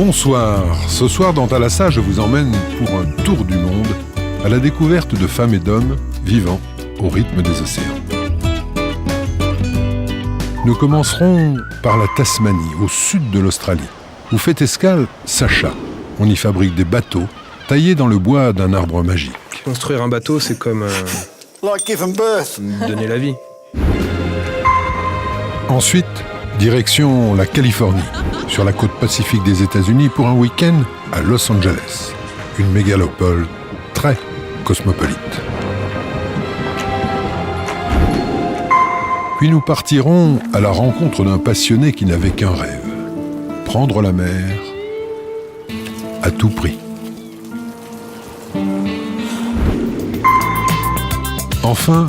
Bonsoir, ce soir dans Thalassa, je vous emmène pour un tour du monde à la découverte de femmes et d'hommes vivant au rythme des océans. Nous commencerons par la Tasmanie, au sud de l'Australie, où fait escale Sacha. On y fabrique des bateaux taillés dans le bois d'un arbre magique. Construire un bateau, c'est comme donner la vie. Ensuite, direction la Californie, sur la côte pacifique des États-Unis pour un week-end à Los Angeles, une mégalopole très cosmopolite. Puis nous partirons à la rencontre d'un passionné qui n'avait qu'un rêve, prendre la mer à tout prix. Enfin,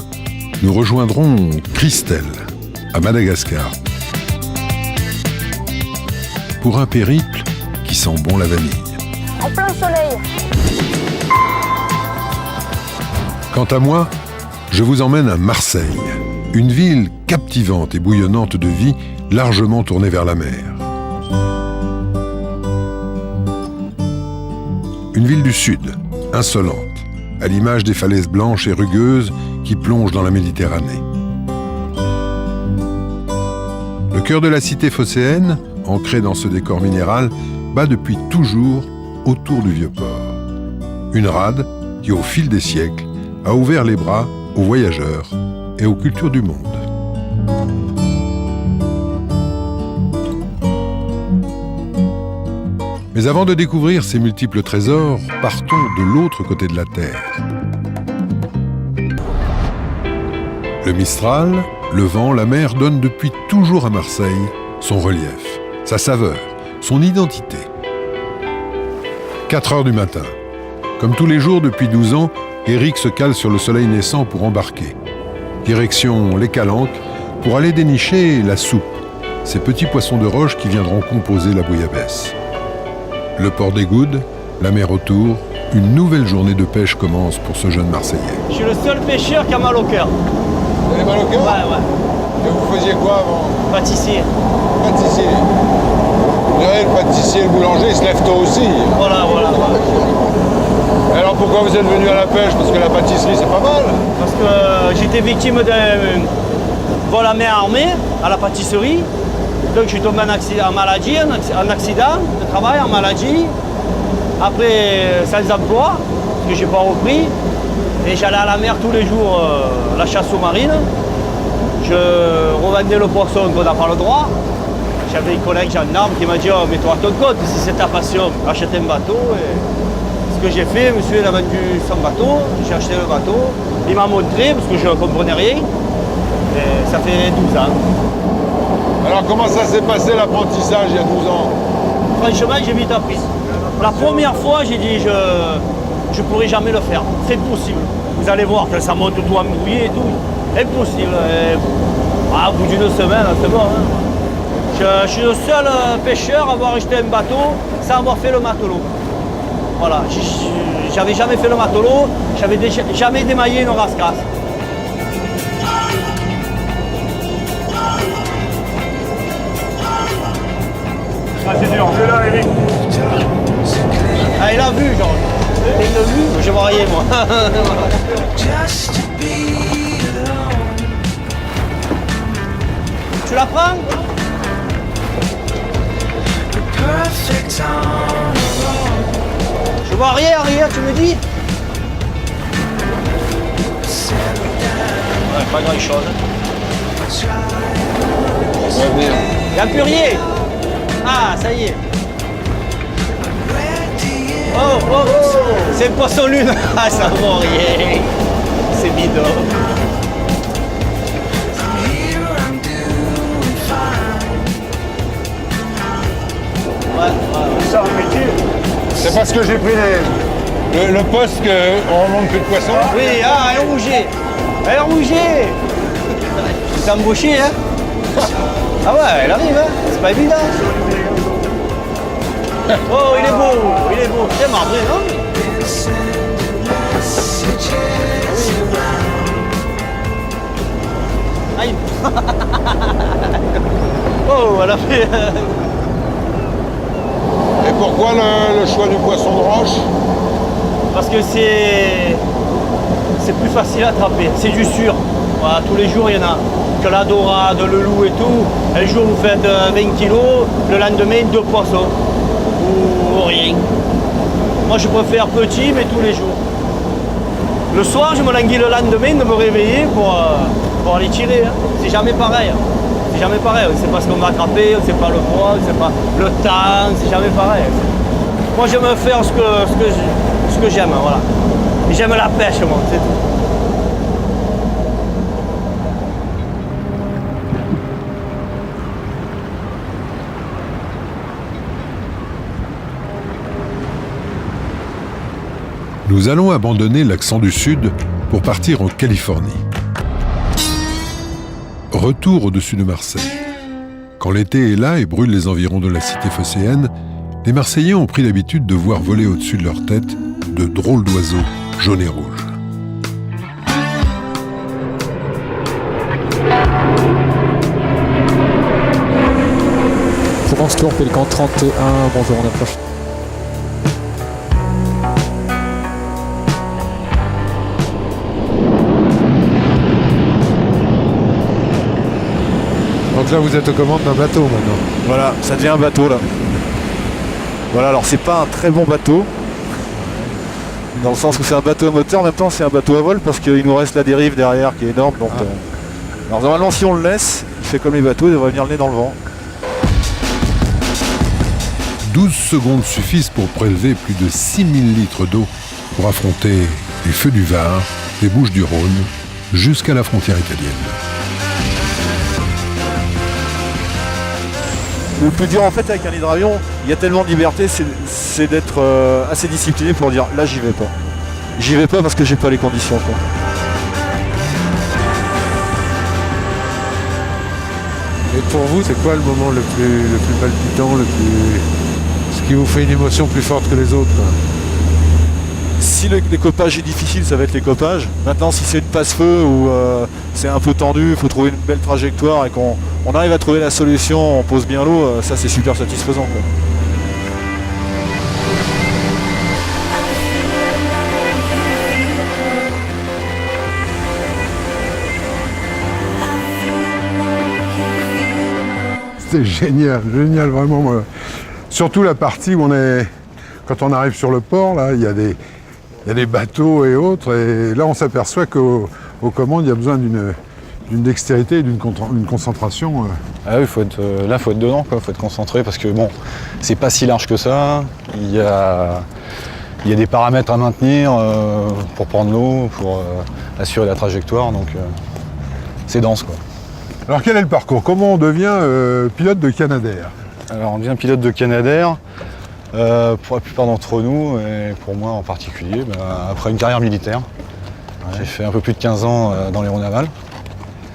nous rejoindrons Christelle, à Madagascar, pour un périple qui sent bon la vanille. En plein soleil. Quant à moi, je vous emmène à Marseille, une ville captivante et bouillonnante de vie, largement tournée vers la mer. Une ville du Sud, insolente, à l'image des falaises blanches et rugueuses qui plongent dans la Méditerranée. Le cœur de la cité phocéenne, ancré dans ce décor minéral, bat depuis toujours autour du Vieux-Port. Une rade qui, au fil des siècles, a ouvert les bras aux voyageurs et aux cultures du monde. Mais avant de découvrir ces multiples trésors, partons de l'autre côté de la Terre. Le Mistral, le vent, la mer donnent depuis toujours à Marseille son relief, sa saveur, son identité. 4 heures du matin. Comme tous les jours depuis 12 ans, Éric se cale sur le soleil naissant pour embarquer. Direction les Calanques pour aller dénicher la soupe, ces petits poissons de roche qui viendront composer la bouillabaisse. Le port des Goudes, la mer autour, une nouvelle journée de pêche commence pour ce jeune Marseillais. Je suis le seul pêcheur qui a mal au cœur. Vous avez mal au cœur ? Ouais. Et vous faisiez quoi avant ? Pâtissier. Pâtissier. Vous verrez, le pâtissier et le boulanger, ils se lèvent tôt aussi. Voilà. Et alors pourquoi vous êtes venu à la pêche ? Parce que la pâtisserie, c'est pas mal. Parce que j'étais victime d'un vol à main armée à la pâtisserie. Donc je suis tombé en maladie, en accident de travail, en maladie. Après, sans emploi, parce que j'ai pas repris. Et j'allais à la mer tous les jours, la chasse aux marines. Je revendais le poisson qu'on n'a pas le droit. J'avais une collègue gendarme qui m'a dit oh, mets-toi à ton compte, si c'est ta passion, achète un bateau. Et ce que j'ai fait, monsieur il a vendu son bateau, j'ai acheté le bateau. Il m'a montré, parce que je ne comprenais rien. Et ça fait 12 ans. Alors comment ça s'est passé l'apprentissage il y a 12 ans ? Franchement, j'ai vite appris. La première fois, j'ai dit je ne pourrai jamais le faire. C'est impossible. Vous allez voir que ça monte tout embrouillé et tout. Impossible. Et, au bout d'une semaine, c'est bon. Hein. Je suis le seul pêcheur à avoir acheté un bateau sans avoir fait le matelot. Voilà. J'avais jamais fait le matelot, j'avais jamais démaillé une rascasse. Ah, c'est dur, c'est là, Eric. Ah, il a vu, genre. Il a vu, je vois rien, moi. Tu la prends ? Je vois rien, tu me dis ? Ouais, pas grand chose. Il n'y a plus rien. Ah, ça y est. Oh. C'est le poisson lune. Ah, ça vaut rien. C'est bidon. C'est ça le métier. C'est parce que j'ai pris le poste qu'on remonte plus de poissons. Oui, un rouget. Un rouget. C'est embauché, hein. Ah ouais, elle arrive, hein. C'est pas évident. Oh, il est beau. C'est marbré, non ? Aïe. Oh, elle a fait... pourquoi le choix du poisson de roche? Parce que c'est plus facile à attraper, c'est du sûr. Voilà, tous les jours il y en a. Que la dorade, le loup et tout. Un jour vous faites 20 kilos, le lendemain 2 poissons. Ou rien. Moi je préfère petit mais tous les jours. Le soir je me languis le lendemain de me réveiller pour aller tirer. Hein. C'est jamais pareil. C'est jamais pareil. On ne sait pas ce qu'on va attraper, on ne sait pas le poids, on ne sait pas le temps, c'est jamais pareil. Moi j'aime faire ce que j'aime, voilà. J'aime la pêche moi, c'est tout. Nous allons abandonner l'accent du Sud pour partir en Californie. Retour au-dessus de Marseille. Quand l'été est là et brûle les environs de la cité phocéenne, les Marseillais ont pris l'habitude de voir voler au-dessus de leur tête de drôles d'oiseaux jaunes et rouges. Provence Tour, Pélican 31, bonjour, on approche. Donc là, vous êtes aux commandes d'un bateau maintenant. Voilà, ça devient un bateau là. Voilà, alors c'est pas un très bon bateau. Dans le sens où c'est un bateau à moteur, en même temps c'est un bateau à vol parce qu'il nous reste la dérive derrière qui est énorme. Donc, alors normalement si on le laisse, il fait comme les bateaux, il devrait venir le nez dans le vent. 12 secondes suffisent pour prélever plus de 6000 litres d'eau pour affronter les feux du Var, les Bouches du Rhône, jusqu'à la frontière italienne. Le plus dur en fait avec un hydravion, il y a tellement de liberté, c'est d'être assez discipliné pour dire là j'y vais pas. J'y vais pas parce que j'ai pas les conditions quoi. Et pour vous, c'est quoi le moment le plus palpitant, ce qui vous fait une émotion plus forte que les autres quoi? Si le décoppage est difficile, ça va être les coppages. Maintenant, si c'est une passe-feu ou c'est un peu tendu, il faut trouver une belle trajectoire et qu'on arrive à trouver la solution, on pose bien l'eau, ça c'est super satisfaisant quoi. C'est génial, génial vraiment. Moi. Surtout la partie où quand on arrive sur le port, là, il y a des bateaux et autres, et là on s'aperçoit qu'aux commandes, il y a besoin d'une dextérité et d'une concentration. Ah oui, faut être dedans, quoi. Faut être concentré parce que bon, c'est pas si large que ça. Il y a des paramètres à maintenir pour prendre l'eau, pour assurer la trajectoire, donc c'est dense, quoi. Alors quel est le parcours? Comment on devient pilote de Canadair? Alors on devient pilote de Canadair. Pour la plupart d'entre nous, et pour moi en particulier, après une carrière militaire. Ouais. J'ai fait un peu plus de 15 ans dans l'aéronaval.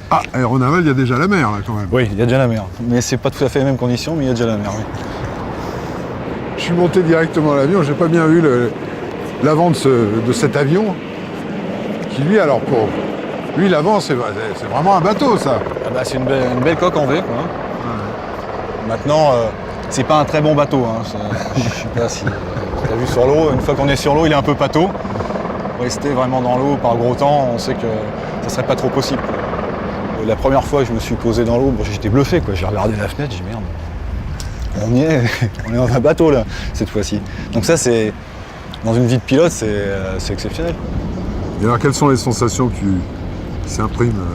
Ah, aéronaval, il y a déjà la mer là quand même. Oui, il y a déjà la mer. Mais c'est pas tout à fait les mêmes conditions, mais il y a déjà la mer, oui. Je suis monté directement à l'avion, j'ai pas bien vu l'avant de cet avion. Qui lui, alors pour lui l'avant, c'est vraiment un bateau ça. Ah bah, c'est une belle coque en V, quoi. Ouais. Maintenant, c'est pas un très bon bateau, hein. Je sais pas si tu as vu sur l'eau, une fois qu'on est sur l'eau, il est un peu pâteau. Rester vraiment dans l'eau par gros temps, on sait que ça serait pas trop possible, quoi. La première fois que je me suis posé dans l'eau, j'étais bluffé, quoi. J'ai regardé la fenêtre, j'ai dit merde, on y est, on est dans un bateau là, cette fois-ci. Donc ça, c'est dans une vie de pilote, c'est exceptionnel. Et alors quelles sont les sensations qui s'impriment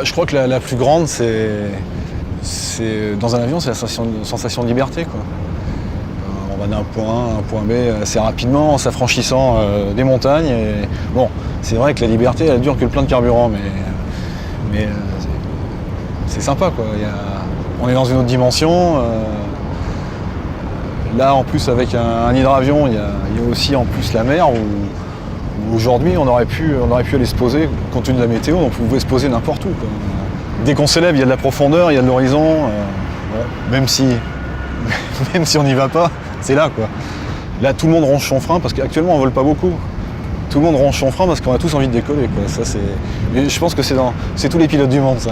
Je crois que la plus grande, c'est dans un avion, c'est la sensation de liberté, quoi. On va d'un point A à un point B assez rapidement en s'affranchissant des montagnes. Et, bon, c'est vrai que la liberté, elle dure que le plein de carburant, mais c'est sympa, quoi. On est dans une autre dimension. Là, en plus, avec un hydravion, il y a aussi en plus la mer où aujourd'hui, on aurait pu aller se poser, compte tenu de la météo, on pouvait se poser n'importe où, quoi. Dès qu'on s'élève, il y a de la profondeur, il y a de l'horizon. Même si on n'y va pas, c'est là, quoi. Là, tout le monde ronge son frein parce qu'actuellement, on vole pas beaucoup. Tout le monde ronge son frein parce qu'on a tous envie de décoller, quoi. Ça, mais je pense que c'est tous les pilotes du monde, ça.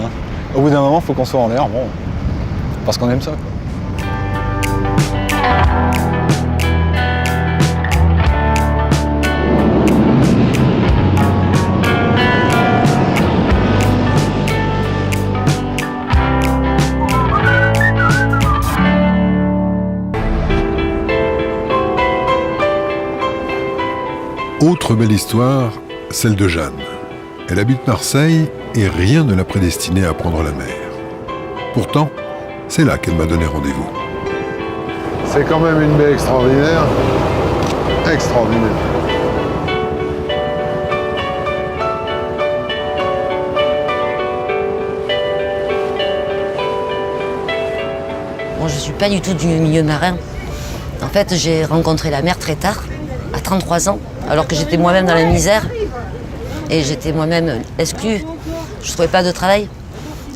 Au bout d'un moment, il faut qu'on soit en l'air, bon, parce qu'on aime ça, quoi. Autre belle histoire, celle de Jeanne. Elle habite Marseille et rien ne l'a prédestinée à prendre la mer. Pourtant, c'est là qu'elle m'a donné rendez-vous. C'est quand même une baie extraordinaire. Extraordinaire. Moi, je ne suis pas du tout du milieu marin. En fait, j'ai rencontré la mer très tard, à 33 ans, alors que j'étais moi-même dans la misère. Et j'étais moi-même exclue. Je ne trouvais pas de travail.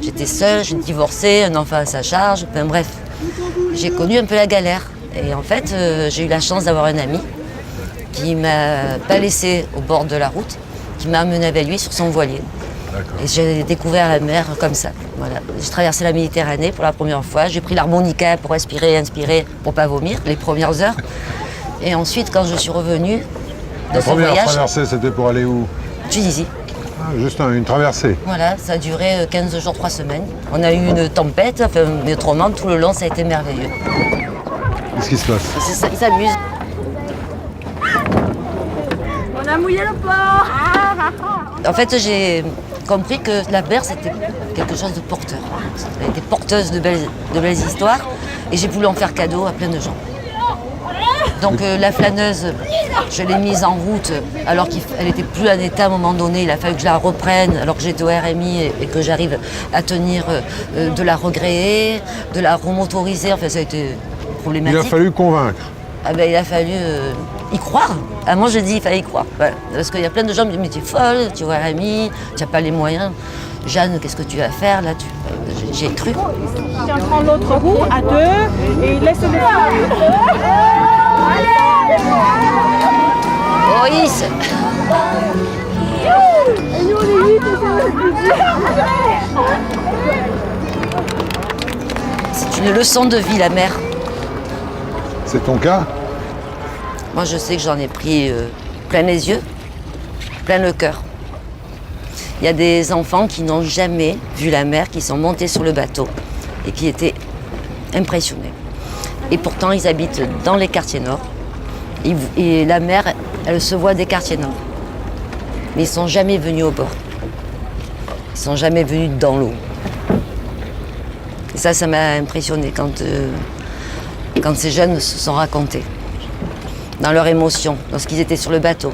J'étais seule, j'ai divorcé, un enfant à sa charge, enfin bref. J'ai connu un peu la galère. Et en fait, j'ai eu la chance d'avoir un ami qui m'a pas laissé au bord de la route, qui m'a amené avec lui sur son voilier. Et j'ai découvert la mer comme ça. Voilà. J'ai traversé la Méditerranée pour la première fois. J'ai pris l'harmonica pour respirer et inspirer, pour pas vomir, les premières heures. Et ensuite, quand je suis revenue de ce voyage... La première traversée, c'était pour aller où? Tunisie. Ah, juste une traversée. Voilà, ça a duré 15 jours, 3 semaines. On a eu une tempête, enfin, mais autrement, tout le long, ça a été merveilleux. Qu'est-ce qui se passe? C'est ça, ils s'amusent. On a mouillé le port. En fait, j'ai compris que la mer, c'était quelque chose de porteur. Elle était porteuse de belles histoires et j'ai voulu en faire cadeau à plein de gens. Donc la flâneuse, je l'ai mise en route alors qu'elle n'était plus en état à un moment donné. Il a fallu que je la reprenne alors que j'étais au RMI et que j'arrive à tenir, de la regréer, de la remotoriser. Enfin, ça a été problématique. Il a fallu convaincre. Ah ben, il a fallu y croire. Ah, moi, je dis il fallait y croire. Voilà. Parce qu'il y a plein de gens qui me disent mais tu es folle, tu es au RMI, tu n'as pas les moyens. Jeanne, qu'est-ce que tu vas faire là? J'ai cru. On prend l'autre bout à deux et il laisse le Maurice. C'est une leçon de vie, la mer. C'est ton cas? Moi, je sais que j'en ai pris plein les yeux, plein le cœur. Il y a des enfants qui n'ont jamais vu la mer, qui sont montés sur le bateau et qui étaient impressionnés. Et pourtant, ils habitent dans les quartiers nord. Et la mer, elle se voit des quartiers nord. Mais ils ne sont jamais venus au bord. Ils ne sont jamais venus dans l'eau. Et ça m'a impressionné quand ces jeunes se sont racontés. Dans leur émotion, lorsqu'ils étaient sur le bateau.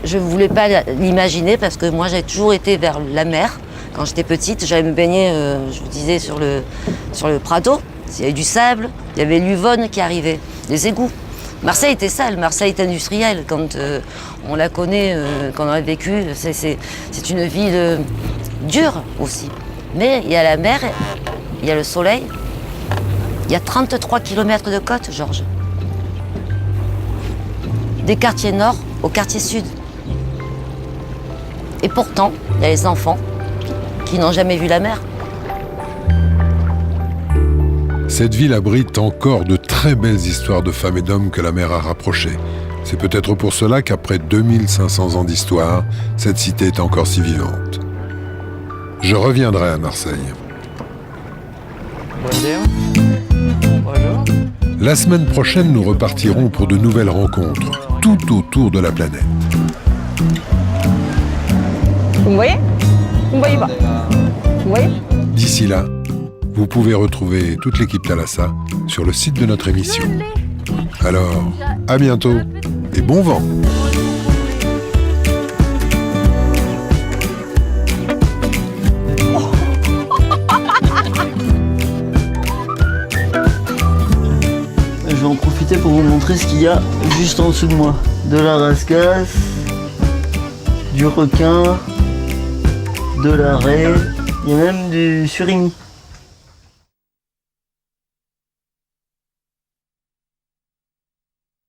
Je ne voulais pas l'imaginer parce que moi, j'ai toujours été vers la mer. Quand j'étais petite, j'allais me baigner, je vous disais, sur le Prado. Il y avait du sable, il y avait l'Uvonne qui arrivait, les égouts. Marseille était sale, Marseille est industrielle. Quand on la connaît, quand on a vécu, c'est une ville dure aussi. Mais il y a la mer, il y a le soleil. Il y a 33 km de côte, Georges. Des quartiers nord au quartier sud. Et pourtant, il y a les enfants qui n'ont jamais vu la mer. Cette ville abrite encore de très belles histoires de femmes et d'hommes que la mer a rapprochés. C'est peut-être pour cela qu'après 2500 ans d'histoire, cette cité est encore si vivante. Je reviendrai à Marseille. La semaine prochaine, nous repartirons pour de nouvelles rencontres, tout autour de la planète. Vous me voyez? Vous me voyez pas? Vous voyez? D'ici là, vous pouvez retrouver toute l'équipe Thalassa sur le site de notre émission. Alors, à bientôt et bon vent! Je vais en profiter pour vous montrer ce qu'il y a juste en dessous de moi. De la rascasse, du requin, de la raie, il y a même du surimi.